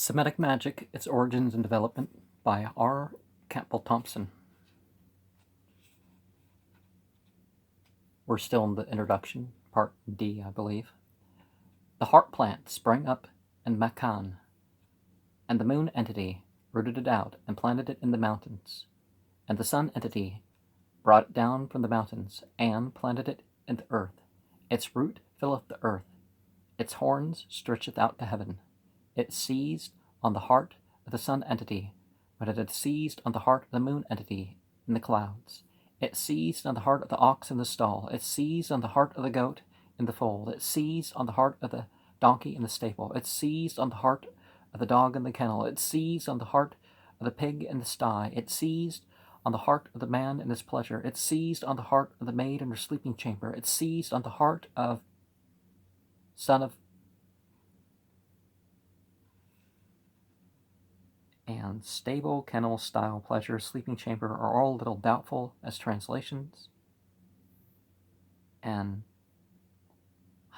Semitic Magic, Its Origins and Development by R. Campbell Thompson. We're still in the introduction, part D, I believe. The heart plant sprang up in Makan, and the moon entity rooted it out and planted it in the mountains, and the sun entity brought it down from the mountains and planted it in the earth. Its root filleth the earth, its horns stretcheth out to heaven. It seized on the heart of the sun entity, but it had seized on the heart of the moon entity in the clouds. It seized on the heart of the ox in the stall. It seized on the heart of the goat in the fold. It seized on the heart of the donkey in the stable. It seized on the heart of the dog in the kennel. It seized on the heart of the pig in the sty. It seized on the heart of the man in his pleasure. It seized on the heart of the maid in her sleeping chamber. It seized on the heart of son of and stable, kennel, style, pleasure, sleeping chamber are all a little doubtful as translations. And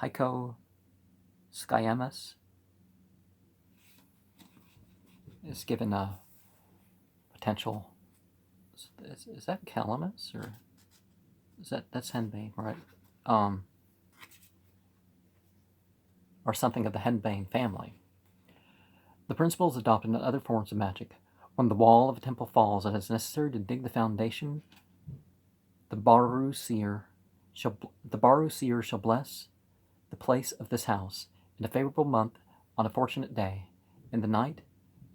Heiko Skyamus is given a potential. Is that Calamus or is that's henbane, right? Or something of the henbane family. The principle is adopted in other forms of magic. When the wall of a temple falls and it is necessary to dig the foundation, the Baru seer shall bless the place of this house in a favorable month on a fortunate day. In the night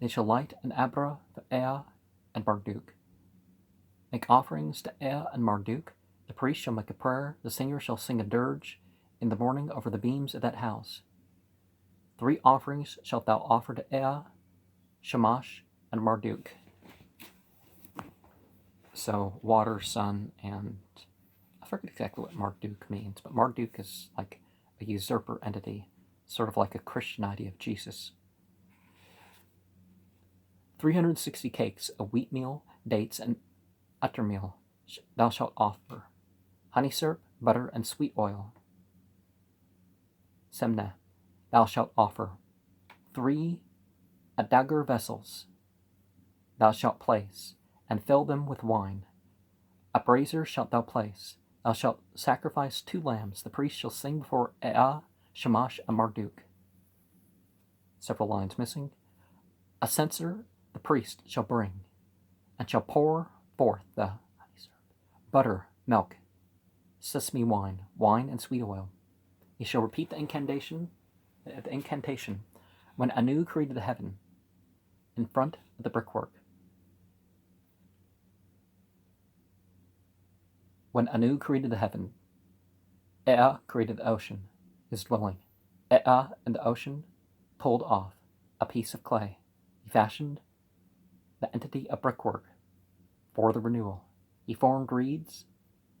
they shall light an Abra for Ea and Marduk. Make offerings to Ea and Marduk. The priest shall make a prayer. The singer shall sing a dirge in the morning over the beams of that house. 3 offerings shalt thou offer to Ea, Shamash, and Marduk. So water, sun, and I forget exactly what Marduk means, but Marduk is like a usurper entity, sort of like a Christian idea of Jesus. 360 cakes of wheat meal, dates, and uttermeal thou shalt offer. Honey syrup, butter, and sweet oil. Semna thou shalt offer. 3 adagar vessels thou shalt place, and fill them with wine. A brazier shalt thou place. Thou shalt sacrifice 2 lambs. The priest shall sing before Ea, Shamash, and Marduk. Several lines missing. A censer the priest shall bring, and shall pour forth the butter, milk, sesame wine, and sweet oil. He shall repeat the incantation when Anu created the heaven in front of the brickwork. When Anu created the heaven, Ea created the ocean, his dwelling. Ea in the ocean pulled off a piece of clay. He fashioned the entity of brickwork for the renewal. He formed reeds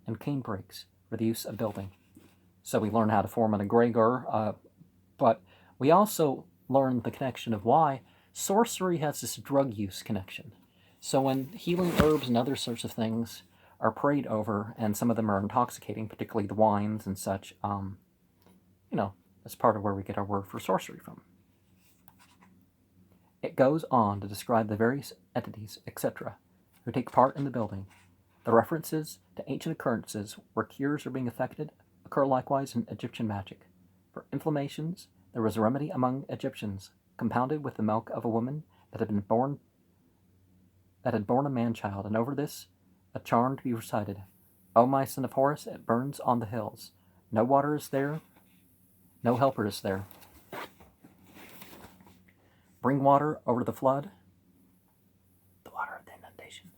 and cane brakes for the use of building. So we learn how to form an egregor, but we also learn the connection of why sorcery has this drug use connection. So when healing herbs and other sorts of things are prayed over, and some of them are intoxicating, particularly the wines and such, that's part of where we get our word for sorcery from. It goes on to describe the various entities, etc., who take part in the building. The references to ancient occurrences where cures are being effected occur likewise in Egyptian magic. For inflammations, there was a remedy among Egyptians, compounded with the milk of a woman that had borne a man-child, and over this a charm to be recited. O my son of Horus, it burns on the hills. No water is there, no helper is there. Bring water over the flood, the water of the inundation,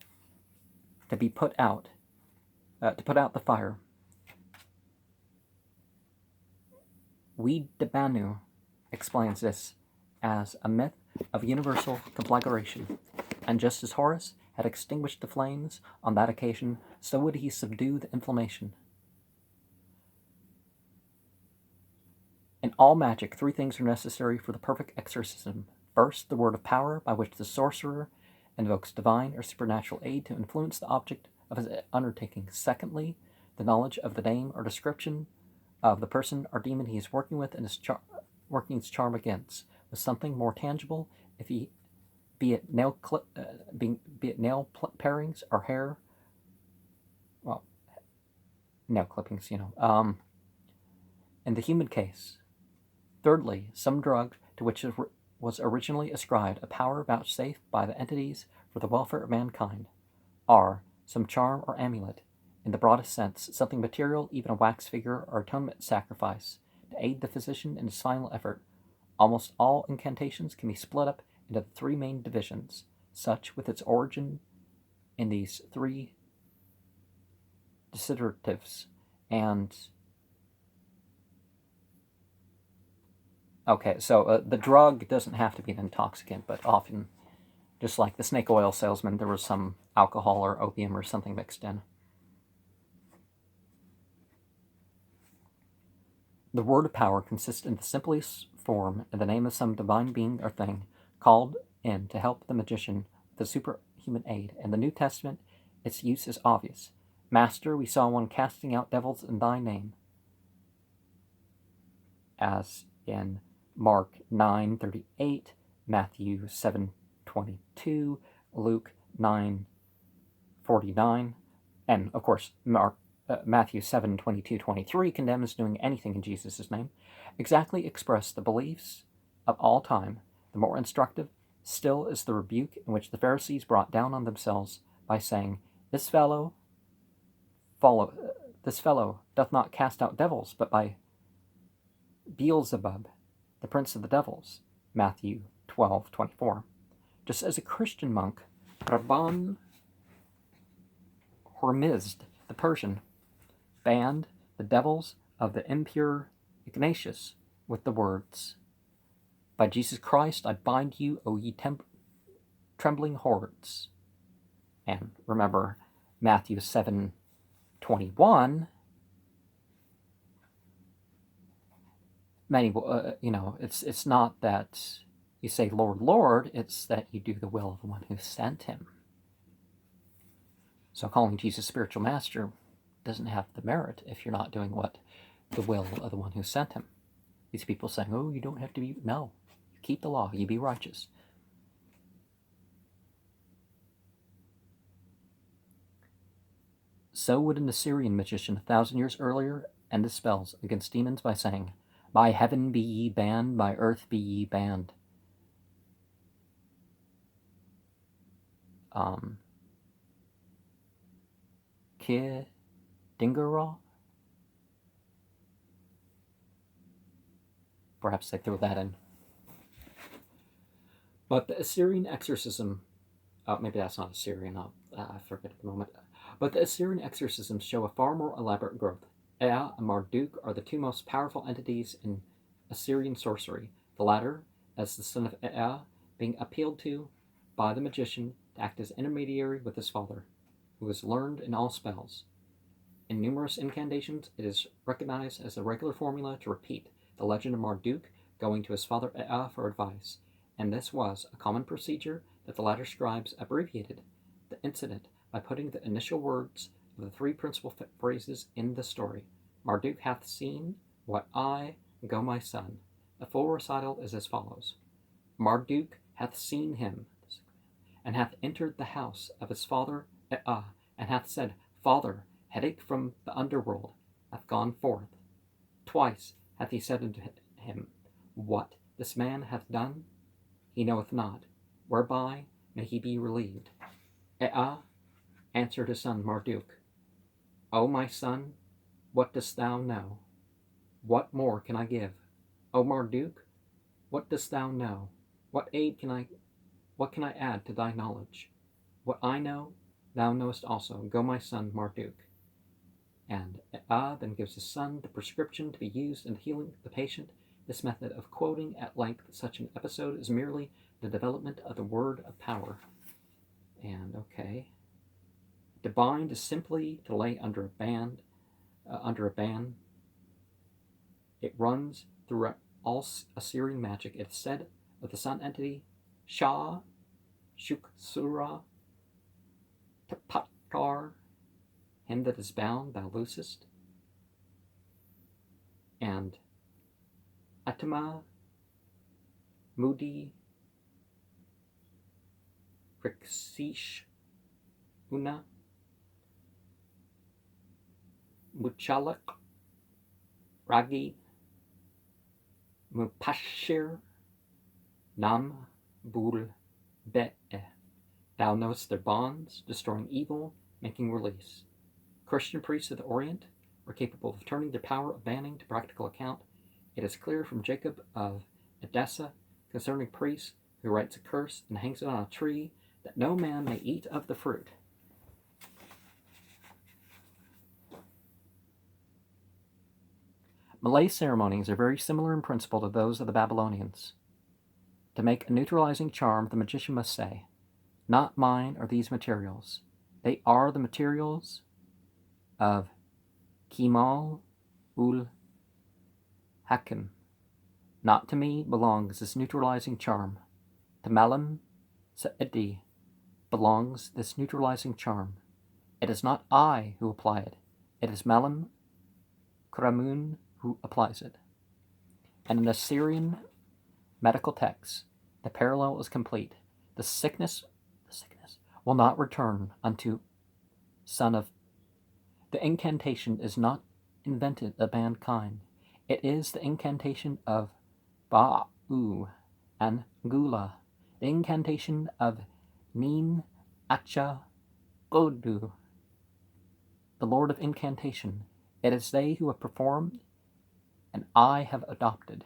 to put out the fire. Weed de Banu explains this as a myth of universal conflagration, and just as Horus had extinguished the flames on that occasion, so would he subdue the inflammation. In all magic, 3 things are necessary for the perfect exorcism. First, the word of power, by which the sorcerer invokes divine or supernatural aid to influence the object of his undertaking. Secondly, the knowledge of the name or description of the person or demon he is working with and is working his charm against. with something more tangible, if he, be it nail parings or hair, well, nail clippings, in the human case. Thirdly, some drug to which was originally ascribed a power vouchsafed by the entities for the welfare of mankind, are some charm or amulet, in the broadest sense, something material, even a wax figure or atonement sacrifice, to aid the physician in his final effort. Almost all incantations can be split up into the three main divisions, such with its origin in these three desideratives, and okay, so the drug doesn't have to be an intoxicant, but often, just like the snake oil salesman, there was some alcohol or opium or something mixed in. The word of power consists in the simplest form in the name of some divine being or thing called in to help the magician with the superhuman aid. In the New Testament, its use is obvious. Master, we saw one casting out devils in thy name, as in Mark 9:38, Matthew 7:22, Luke 9:49, and of course Matthew 7:22-23 condemns doing anything in Jesus' name. Exactly express the beliefs of all time. The more instructive still is the rebuke in which the Pharisees brought down on themselves by saying, This fellow doth not cast out devils, but by Beelzebub, the prince of the devils, Matthew 12:24. Just as a Christian monk, Rabban Hormizd, the Persian, banned the devils of the impure Ignatius with the words, By Jesus Christ I bind you, O ye trembling hordes. And remember, Matthew 7:21, many, it's not that you say, Lord, Lord, it's that you do the will of the one who sent him. So calling Jesus spiritual master doesn't have the merit if you're not doing what the will of the one who sent him. These people saying, oh, you don't have to be, no, you keep the law, you be righteous. So would an Assyrian magician 1,000 years earlier end his spells against demons by saying, By heaven be ye banned, by earth be ye banned. Ki Dingara? Perhaps they throw that in. But the Assyrian exorcism, maybe that's not Assyrian, I forget at the moment. But the Assyrian exorcisms show a far more elaborate growth. Ea and Marduk are the two most powerful entities in Assyrian sorcery. The latter, as the son of Ea, being appealed to by the magician to act as intermediary with his father, who was learned in all spells. In numerous incantations, it is recognized as a regular formula to repeat the legend of Marduk going to his father Ea for advice, and this was a common procedure that the latter scribes abbreviated the incident by putting the initial words of the three principal phrases in the story. Marduk hath seen what I, go my son. The full recital is as follows. Marduk hath seen him, and hath entered the house of his father Ea, and hath said, Father, headache from the underworld, hath gone forth. Twice hath he said unto him, What this man hath done, he knoweth not, whereby may he be relieved. Ea answered his son Marduk, O my son, what dost thou know? What more can I give? O Marduk, what dost thou know? What can I add to thy knowledge? What I know, thou knowest also. Go my son Marduk. And Ea then gives his son the prescription to be used in healing the patient. This method of quoting at length such an episode is merely the development of the word of power. And okay. To bind is simply to lay under a ban. It runs through all Assyrian magic. It is said of the sun entity, Shah, Shuksura, Tapatkar, him that is bound thou loosest, and Atama, Mudi Rixish Una Muchalak Ragi Mupashir Nam Bul Be. Thou knowest their bonds, destroying evil, making release. Christian priests of the Orient were capable of turning their power of banning to practical account. It is clear from Jacob of Edessa concerning priests who writes a curse and hangs it on a tree that no man may eat of the fruit. Malay ceremonies are very similar in principle to those of the Babylonians. To make a neutralizing charm, the magician must say, "Not mine are these materials. They are the materials of Kimal ul Hakim. Not to me belongs this neutralizing charm. To Malam Sa'idi belongs this neutralizing charm. It is not I who apply it. It is Malam Kramun who applies it." And in the Syrian medical text, the parallel is complete. The sickness will not return unto son of. The incantation is not invented of mankind. It is the incantation of Ba'u and Gula, the incantation of Nin Acha Godu, the Lord of Incantation. It is they who have performed, and I have adopted.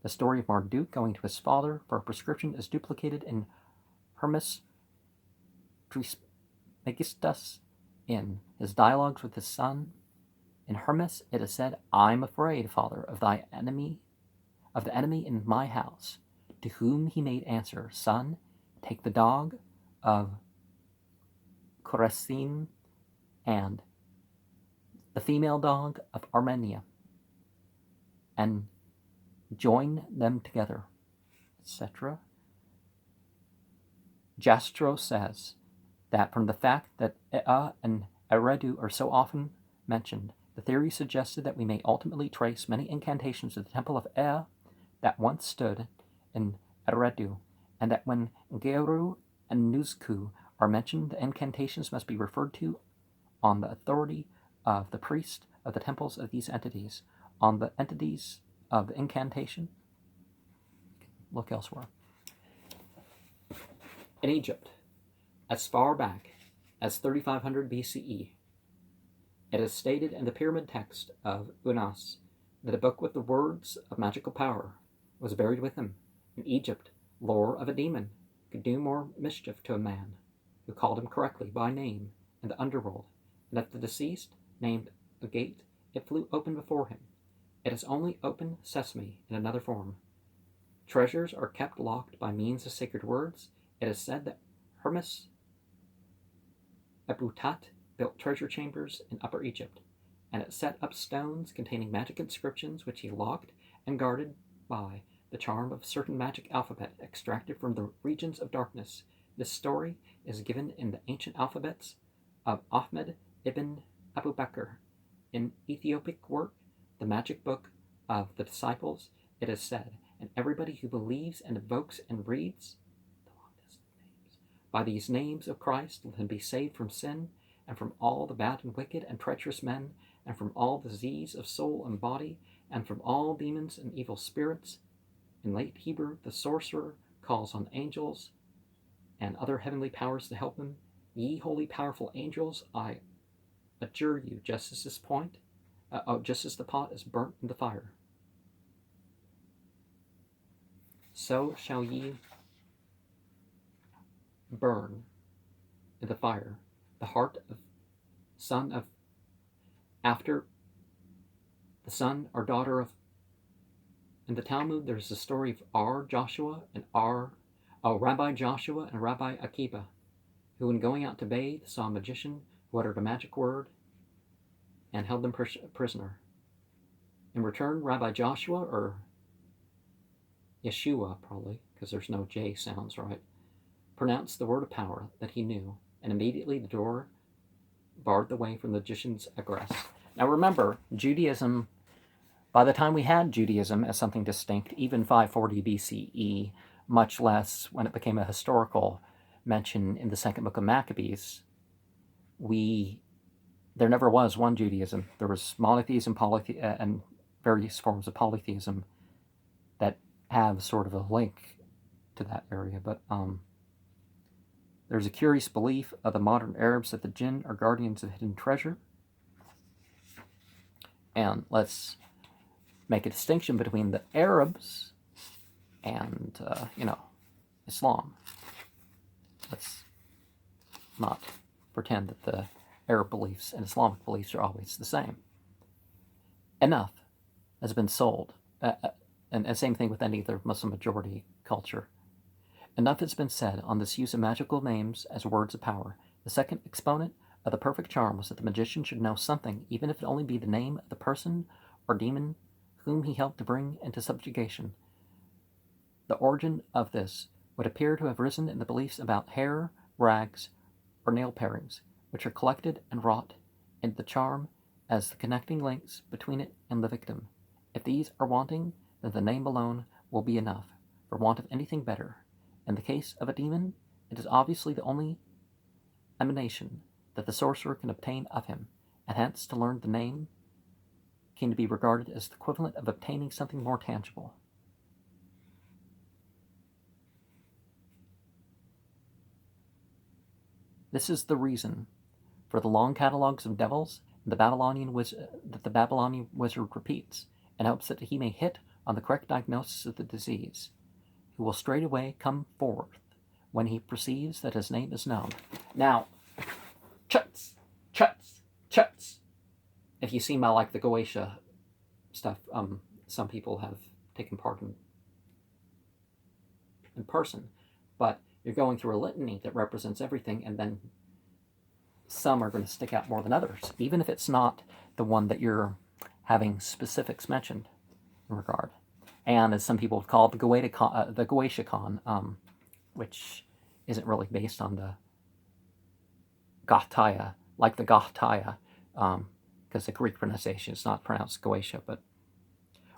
The story of Marduk going to his father for a prescription is duplicated in Hermes Trismegistus in his dialogues with his son. In Hermes it is said, "I'm afraid, father, of the enemy in my house." To whom he made answer, "Son, take the dog of Chorasim and the female dog of Armenia, and join them together," etc. Jastrow says that from the fact that Ea and Eredu are so often mentioned, the theory suggested that we may ultimately trace many incantations of the temple of Ea that once stood in Eredu, and that when Geru and Nuzku are mentioned, the incantations must be referred to on the authority of the priest of the temples of these entities. On the entities of the incantation, look elsewhere. In Egypt, as far back as 3500 BCE, it is stated in the pyramid text of Unas that a book with the words of magical power was buried with him. In Egypt, lore of a demon could do more mischief to a man who called him correctly by name in the underworld, and if the deceased named a gate, it flew open before him. It is only open sesame in another form. Treasures are kept locked by means of sacred words. It is said that Hermes Ebutat built treasure chambers in Upper Egypt, and it set up stones containing magic inscriptions which he locked and guarded by the charm of a certain magic alphabet extracted from the regions of darkness. This story is given in the ancient alphabets of Ahmed ibn Abu Bakr. In Ethiopic work, the magic book of the disciples, it is said, and everybody who believes and invokes and reads the longest names by these names of Christ, let him be saved from sin and from all the bad and wicked and treacherous men, and from all disease of soul and body, and from all demons and evil spirits. In late Hebrew, the sorcerer calls on angels and other heavenly powers to help him. Ye holy powerful angels, I adjure you, just as the pot is burnt in the fire, so shall ye burn in the fire the heart of son of after the son or daughter of. In the Talmud, there's the story of Rabbi Joshua and Rabbi Akiba, who, in going out to bathe, saw a magician who uttered a magic word and held them prisoner. In return, Rabbi Joshua, or Yeshua probably, because there's no J sounds right, pronounced the word of power that he knew, and immediately the door barred the way from the magician's egress. Now remember, Judaism By the time we had Judaism as something distinct, even 540 BCE, much less when it became a historical mention in the second book of Maccabees, there never was one Judaism. There was monotheism, and various forms of polytheism that have sort of a link to that area. But there's a curious belief of the modern Arabs that the jinn are guardians of hidden treasure. And let's make a distinction between the Arabs and, Islam. Let's not pretend that the Arab beliefs and Islamic beliefs are always the same. Enough has been sold, and the same thing with any other Muslim majority culture. Enough has been said on this use of magical names as words of power. The second exponent of the perfect charm was that the magician should know something, even if it only be the name of the person or demon whom he helped to bring into subjugation. The origin of this would appear to have risen in the beliefs about hair, rags, or nail parings, which are collected and wrought into the charm as the connecting links between it and the victim. If these are wanting, then the name alone will be enough, for want of anything better. In the case of a demon, it is obviously the only emanation that the sorcerer can obtain of him, and hence to learn the name came to be regarded as the equivalent of obtaining something more tangible. This is the reason for the long catalogues of devils that the Babylonian wizard repeats, in hopes that he may hit on the correct diagnosis of the disease, who will straightway come forth when he perceives that his name is known. Now, chuts. If you see my the Goetia stuff, some people have taken part in person, but you're going through a litany that represents everything, and then some are going to stick out more than others, even if it's not the one that you're having specifics mentioned in regard. And as some people have called the Goetia, which isn't really based on the Gothaya, like the Gothaya, because the Greek pronunciation is not pronounced Goetia, but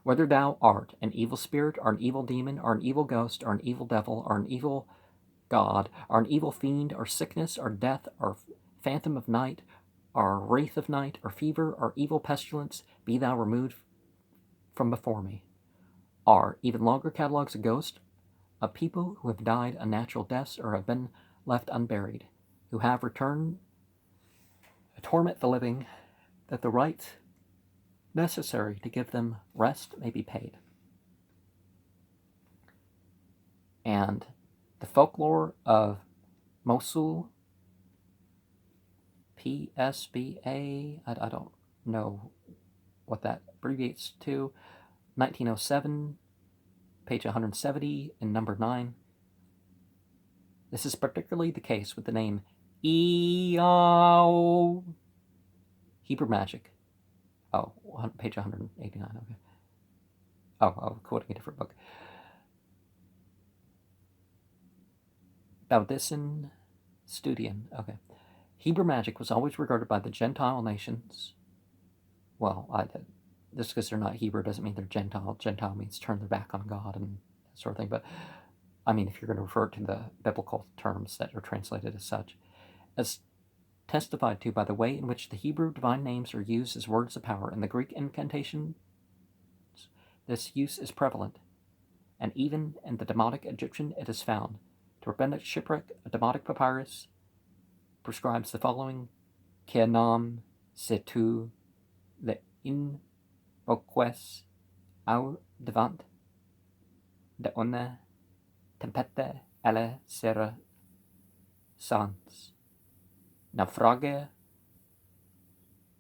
whether thou art an evil spirit, or an evil demon, or an evil ghost, or an evil devil, or an evil god, or an evil fiend, or sickness, or death, or phantom of night, or wraith of night, or fever, or evil pestilence, be thou removed from before me. Are even longer catalogues of ghosts of people who have died unnatural deaths or have been left unburied, who have returned to torment the living, that the right necessary to give them rest may be paid. And the folklore of Mosul, PSBA, I don't know what that abbreviates to, 1907, page 170 in number 9. This is particularly the case with the name Eow, Hebrew magic. Oh, page 189, okay. Oh, I'm quoting a different book. Baudissin Studian, okay. Hebrew magic was always regarded by the Gentile nations. Well, just because they're not Hebrew doesn't mean they're Gentile. Gentile means turn their back on God and that sort of thing. But, I mean, if you're going to refer to the biblical terms that are translated as such, as testified to by the way in which the Hebrew divine names are used as words of power in the Greek incantations, this use is prevalent, and even in the Demotic Egyptian it is found. The rabbinic shipwreck, a Demotic papyrus, prescribes the following: Kenam setu the in boques au devant de une tempête alle sera sans naufrage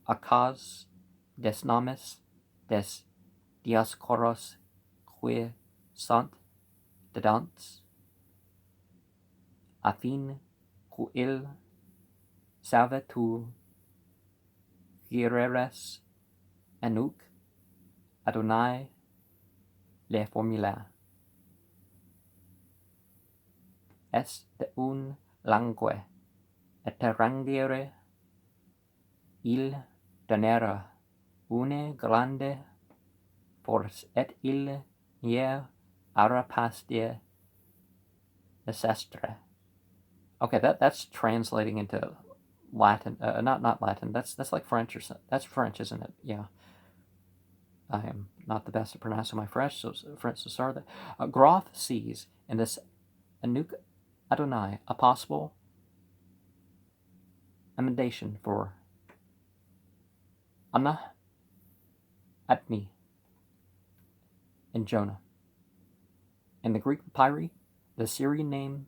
a cause des names des diasporos qui sont dedans, afin qu'il savent tu gireres Anouk Adonai le formula. Est de un langue étrangère, il donnera une grande Force et il nie arapastie necestre. Okay, that's translating into Latin. Not Latin. That's like French or something. That's French, isn't it? Yeah. I am not the best at pronouncing my French, so sorry. Groth sees in this Anuk Adonai a possible emendation for Anna Adni in Jonah. In the Greek papyri, the Syrian name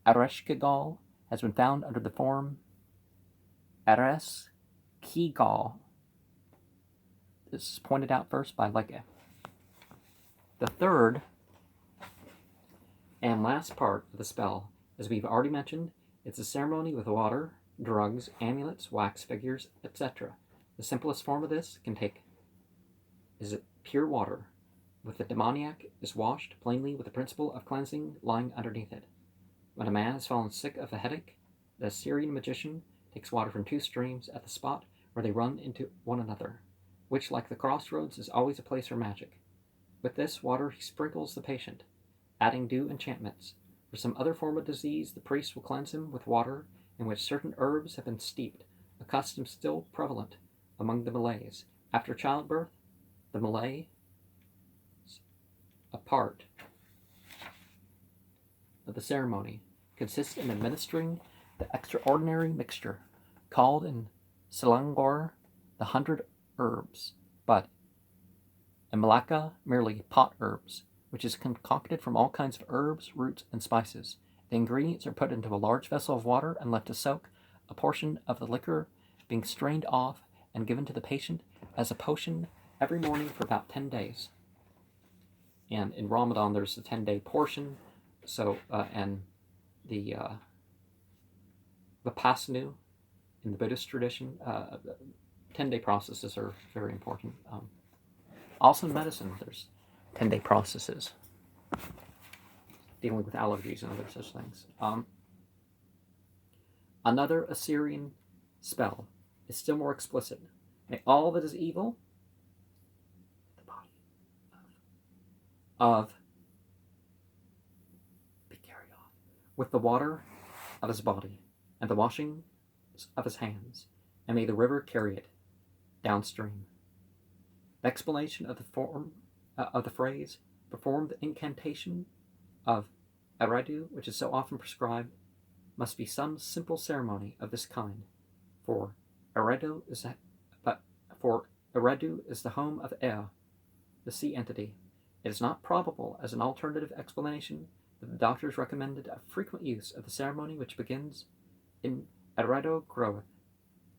Ereshkigal has been found under the form Ereskigal. This is pointed out first by Legge. The third and last part of the spell, as we've already mentioned, it's a ceremony with water, drugs, amulets, wax figures, etc. The simplest form of this is pure water, with the demoniac is washed plainly with the principle of cleansing lying underneath it. When a man has fallen sick of a headache, the Assyrian magician takes water from 2 streams at the spot where they run into one another, which, like the crossroads, is always a place for magic. With this water he sprinkles the patient, adding due enchantments. For some other form of disease, the priest will cleanse him with water in which certain herbs have been steeped, a custom still prevalent among the Malays. After childbirth, the Malay, a part of the ceremony, consists in administering the extraordinary mixture called in Selangor the 100 herbs, but in Malacca merely pot herbs, which is concocted from all kinds of herbs, roots, and spices. The ingredients are put into a large vessel of water and left to soak, a portion of the liquor being strained off and given to the patient as a potion every morning for about 10 days. And in Ramadan, there's a 10-day portion. So, and the Vipassana in the Buddhist tradition, 10-day processes are very important. Also in medicine, there's 10-day processes dealing with allergies and other such things. Another Assyrian spell is still more explicit. May all that is evil, the body of be carried off with the water of his body and the washing of his hands, and may the river carry it downstream. The explanation of the form of the phrase, perform the incantation of Eridu, which is so often prescribed, must be some simple ceremony of this kind, for Eridu is the home of Ea, the sea entity. It is not probable, as an alternative explanation, that the doctors recommended a frequent use of the ceremony which begins in Eridu Groth,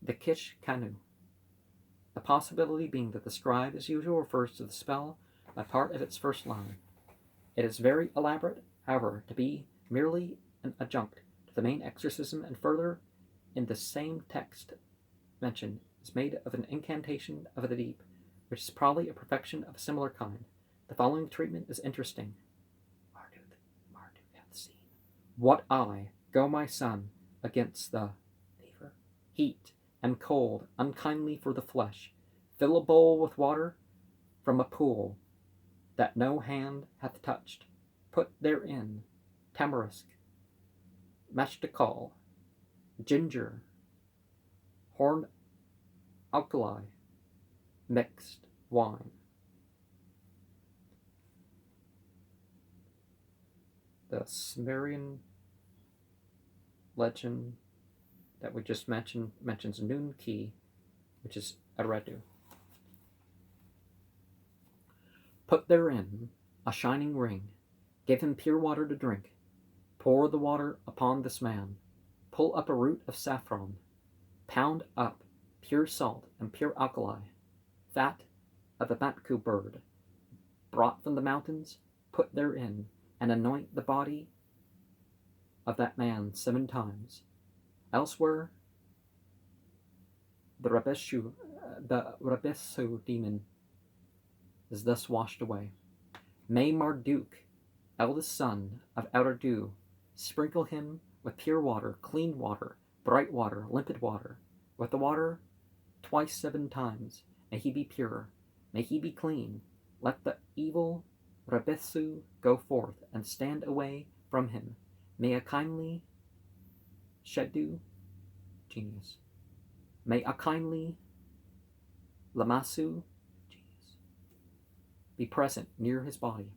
the Kish Kanu. The possibility being that the scribe, as usual, refers to the spell by part of its first line. It is very elaborate, however, to be merely an adjunct to the main exorcism, and further, in the same text mentioned, is made of an incantation of the deep, which is probably a perfection of a similar kind. The following treatment is interesting. Marduk hath seen. What eye, go my son, against the fever, heat, and cold, unkindly for the flesh. Fill a bowl with water from a pool that no hand hath touched. Put therein tamarisk, mashtakal, ginger, horn alkali, mixed wine. The Sumerian legend that we just mentioned mentions Nun Ki, which is Eridu. Put therein a shining ring, give him pure water to drink, pour the water upon this man, pull up a root of saffron, pound up pure salt and pure alkali, fat of the matku bird, brought from the mountains, put therein, and anoint the body of that man 7 times. Elsewhere, the Rabeshu demon is thus washed away. May Marduk, eldest son of Eridu, sprinkle him with pure water, clean water, bright water, limpid water, with the water twice 7 times. May he be pure, may he be clean, Let the evil Rebesu go forth and stand away from him. May a kindly Shedu, genius. May a kindly Lamasu, genius, be present near his body.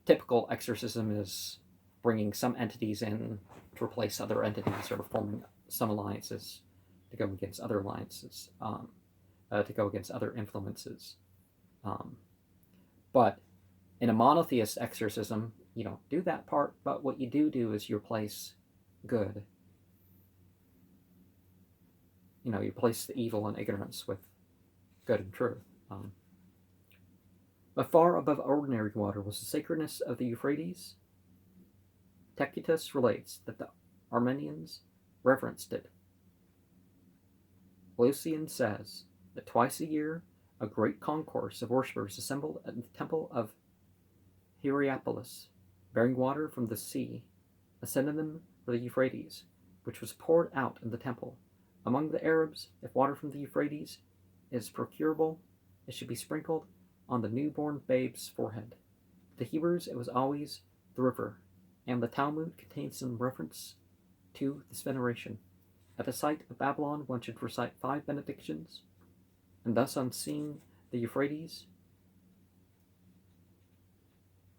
Typical exorcism is bringing some entities in to replace other entities, or forming some alliances to go against other alliances, to go against other influences. But in a monotheist exorcism, you don't do that part, but what you do is you replace good. You replace the evil and ignorance with good and truth. But far above ordinary water was the sacredness of the Euphrates. Tacitus relates that the Armenians reverenced it. Lucian says that twice a year a great concourse of worshippers assembled at the temple of Hierapolis, bearing water from the sea, a synonym for the Euphrates, which was poured out in the temple. Among the Arabs, if water from the Euphrates is procurable, it should be sprinkled on the newborn babe's forehead. The Hebrews, it was always the river, and the Talmud contains some reference to this veneration. At the site of Babylon, one should recite 5 benedictions, and thus on seeing the Euphrates,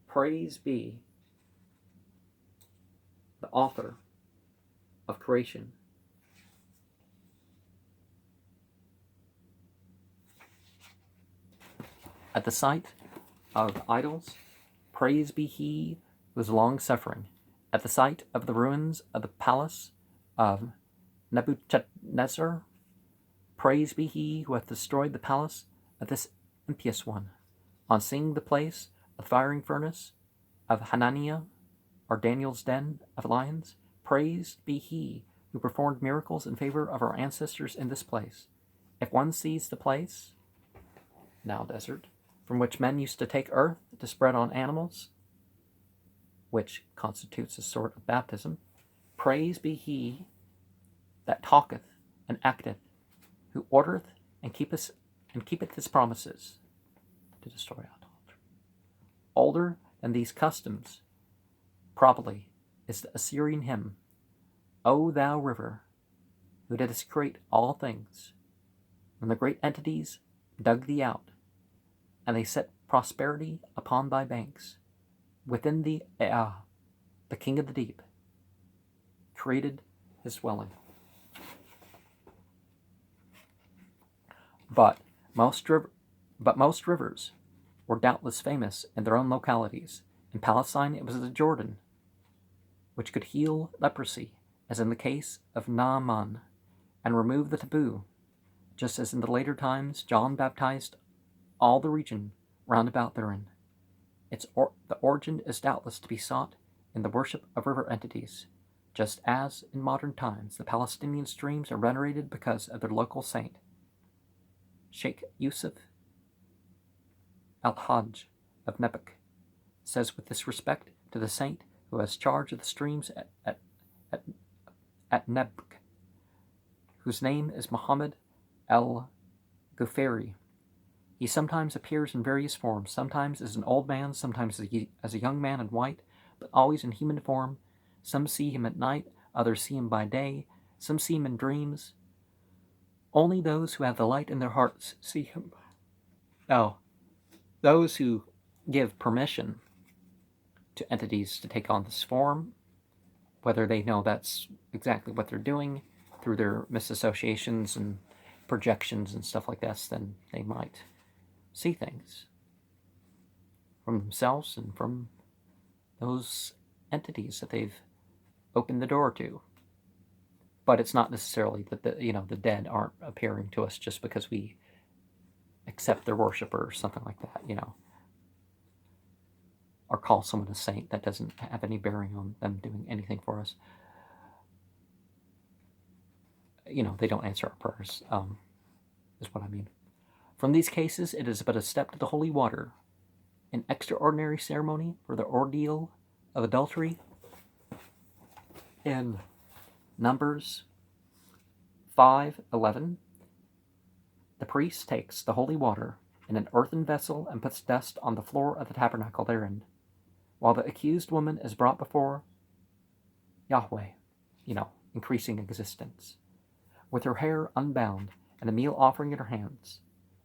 praise be the author of creation. At the sight of idols, praise be he who is long-suffering. At the sight of the ruins of the palace of Nebuchadnezzar, praise be he who hath destroyed the palace of this impious one. On seeing the place of the firing furnace of Hananiah, or Daniel's den of lions, praised be he who performed miracles in favor of our ancestors in this place. If one sees the place, now desert, from which men used to take earth to spread on animals, which constitutes a sort of baptism, praise be he that talketh and acteth, who ordereth and keepeth his promises, to destroy idolatry. Older than these customs, probably, is the Assyrian hymn, O thou river, who didst create all things, when the great entities dug thee out, and they set prosperity upon thy banks. Within thee, the king of the deep, created his dwelling. But most rivers were doubtless famous in their own localities. In Palestine, it was the Jordan, which could heal leprosy, as in the case of Naaman, and remove the taboo, just as in the later times John baptized all the region round about therein. The origin is doubtless to be sought in the worship of river entities, just as in modern times the Palestinian streams are venerated because of their local saint. Sheikh Yusuf al-Hajj of Nebuch says with this respect to the saint who has charge of the streams at Nebuch, whose name is Muhammad al-Ghufari. He sometimes appears in various forms, sometimes as an old man, sometimes as a young man in white, but always in human form. Some see him at night, others see him by day, some see him in dreams. Only those who have the light in their hearts see him. Now, those who give permission to entities to take on this form, whether they know that's exactly what they're doing through their misassociations and projections and stuff like this, then they might see things from themselves and from those entities that they've opened the door to. But it's not necessarily that the dead aren't appearing to us just because we accept their worship or something like that, or call someone a saint. That doesn't have any bearing on them doing anything for us. They don't answer our prayers, is what I mean. From these cases, it is but a step to the holy water, an extraordinary ceremony for the ordeal of adultery. In Numbers 5:11, the priest takes the holy water in an earthen vessel and puts dust on the floor of the tabernacle therein, while the accused woman is brought before Yahweh, increasing existence, with her hair unbound and a meal offering in her hands.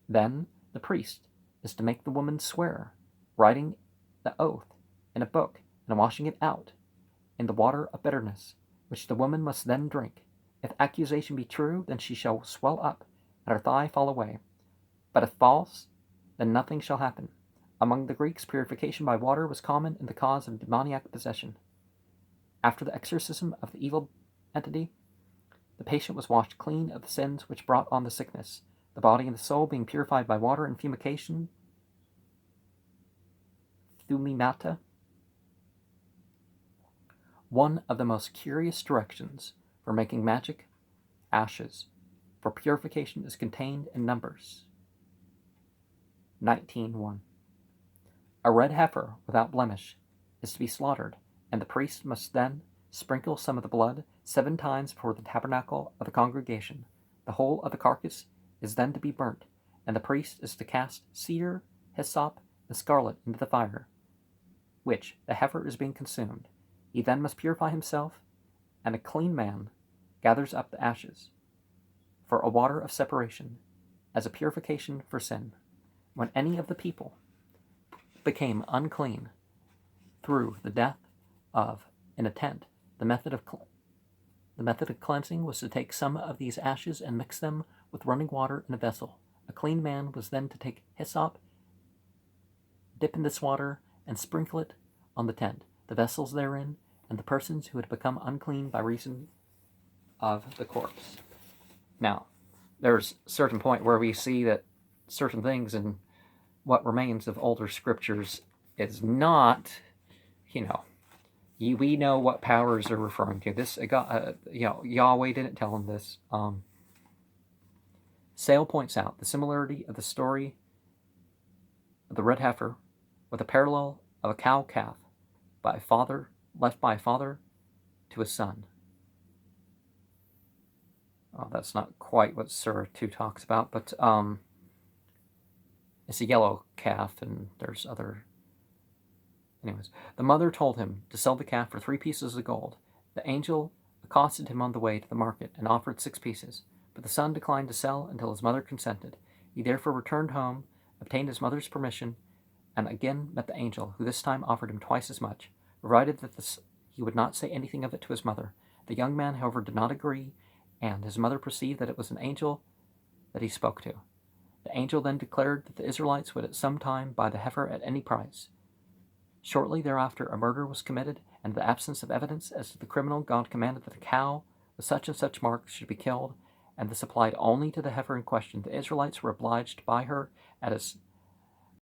Then the priest is to make the woman swear, writing the oath in a book and washing it out in the water of bitterness, which the woman must then drink. If accusation be true, then she shall swell up, and her thigh fall away. But if false, then nothing shall happen. Among the Greeks, purification by water was common in the cause of demoniac possession. After the exorcism of the evil entity, the patient was washed clean of the sins which brought on the sickness, the body and the soul being purified by water and fumigation, thumimata. One of the most curious directions for making magic ashes for purification is contained in Numbers 19:1. A red heifer without blemish is to be slaughtered, and the priest must then sprinkle some of the blood 7 times before the tabernacle of the congregation. The whole of the carcass is then to be burnt, and the priest is to cast cedar, hyssop, and scarlet into the fire, which the heifer is being consumed. He then must purify himself, and a clean man gathers up the ashes for a water of separation as a purification for sin. When any of the people became unclean through the death of in a tent, the method of cleansing was to take some of these ashes and mix them with running water in a vessel. A clean man was then to take hyssop, dip in this water, and sprinkle it on the tent, the vessels therein, and the persons who had become unclean by reason of the corpse. Now, there's a certain point where we see that certain things in what remains of older scriptures is not, we know what powers are referring to. This, Yahweh didn't tell him this. Sale points out the similarity of the story of the red heifer with a parallel of a cow calf left by a father to a son. Oh, that's not quite what Surah 2 talks about, but it's a yellow calf, and there's other. Anyways, the mother told him to sell the calf for 3 pieces of gold. The angel accosted him on the way to the market and offered 6 pieces, but the son declined to sell until his mother consented. He therefore returned home, obtained his mother's permission, and again met the angel, who this time offered him twice as much, provided that he would not say anything of it to his mother. The young man, however, did not agree, and his mother perceived that it was an angel that he spoke to. The angel then declared that the Israelites would at some time buy the heifer at any price. Shortly thereafter, a murder was committed, and in the absence of evidence as to the criminal, God commanded that a cow with such and such marks should be killed, and this applied only to the heifer in question. The Israelites were obliged to buy her at as